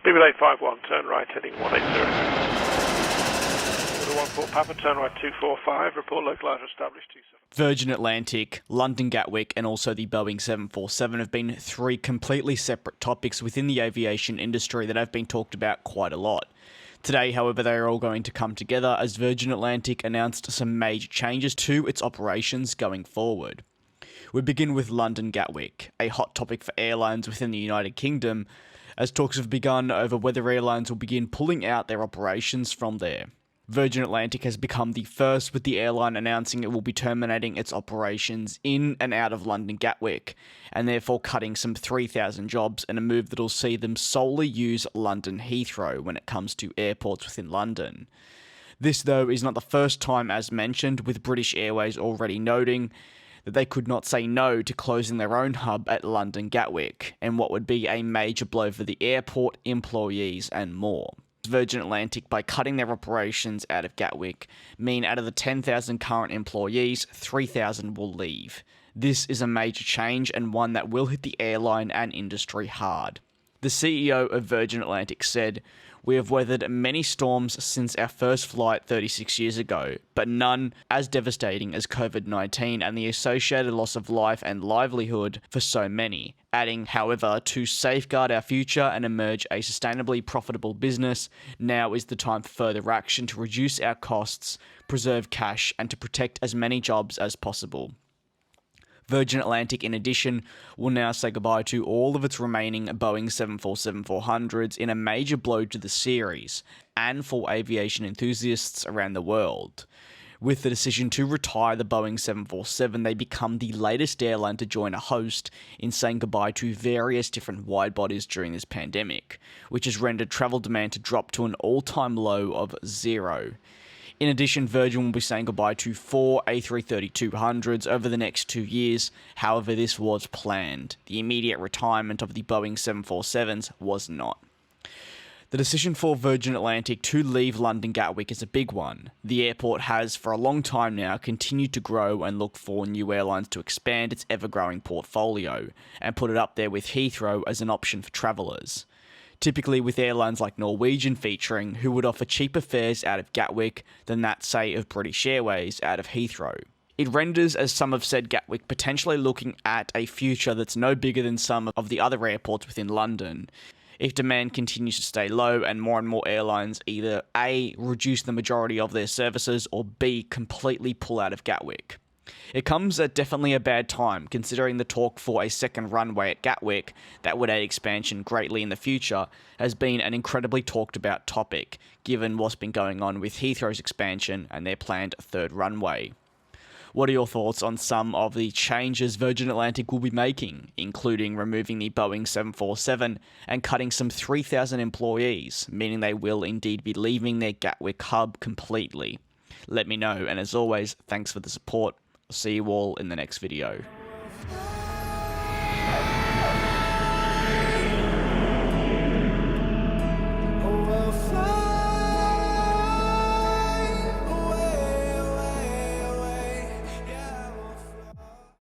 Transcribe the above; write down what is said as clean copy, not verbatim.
BB851, turn right, heading 180. 14 Papa, turn right 245, report localizer established 27. Virgin Atlantic, London Gatwick, and also the Boeing 747 have been three completely separate topics within the aviation industry that have been talked about quite a lot. Today, however, they are all going to come together as Virgin Atlantic announced some major changes to its operations going forward. We begin with London Gatwick, a hot topic for airlines within the United Kingdom, as talks have begun over whether airlines will begin pulling out their operations from there. Virgin Atlantic has become the first with the airline announcing it will be terminating its operations in and out of London Gatwick, and therefore cutting some 3,000 jobs in a move that will see them solely use London Heathrow when it comes to airports within London. This, though, is not the first time, as mentioned, with British Airways already noting that they could not say no to closing their own hub at London Gatwick, and what would be a major blow for the airport, employees, and more. Virgin Atlantic, by cutting their operations out of Gatwick, mean out of the 10,000 current employees, 3,000 will leave. This is a major change and one that will hit the airline and industry hard. The CEO of Virgin Atlantic said, "We have weathered many storms since our first flight 36 years ago, but none as devastating as COVID-19 and the associated loss of life and livelihood for so many." Adding, however, to safeguard our future and emerge a sustainably profitable business, now is the time for further action to reduce our costs, preserve cash, and to protect as many jobs as possible. Virgin Atlantic, in addition, will now say goodbye to all of its remaining Boeing 747-400s in a major blow to the series and for aviation enthusiasts around the world. With the decision to retire the Boeing 747, they become the latest airline to join a host in saying goodbye to various different wide-bodies during this pandemic, which has rendered travel demand to drop to an all-time low of 0. In addition, Virgin will be saying goodbye to 4 A330-200s over the next 2 years. However, this was planned. The immediate retirement of the Boeing 747s was not. The decision for Virgin Atlantic to leave London Gatwick is a big one. The airport has, for a long time now, continued to grow and look for new airlines to expand its ever-growing portfolio, and put it up there with Heathrow as an option for travellers. Typically with airlines like Norwegian featuring, who would offer cheaper fares out of Gatwick than that, say, of British Airways out of Heathrow. It renders, as some have said, Gatwick potentially looking at a future that's no bigger than some of the other airports within London, if demand continues to stay low and more airlines either A, reduce the majority of their services, or B, completely pull out of Gatwick. It comes at definitely a bad time, considering the talk for a second runway at Gatwick that would aid expansion greatly in the future has been an incredibly talked about topic, given what's been going on with Heathrow's expansion and their planned third runway. What are your thoughts on some of the changes Virgin Atlantic will be making, including removing the Boeing 747 and cutting some 3,000 employees, meaning they will indeed be leaving their Gatwick hub completely? Let me know, and as always, thanks for the support. I'll see you all in the next video.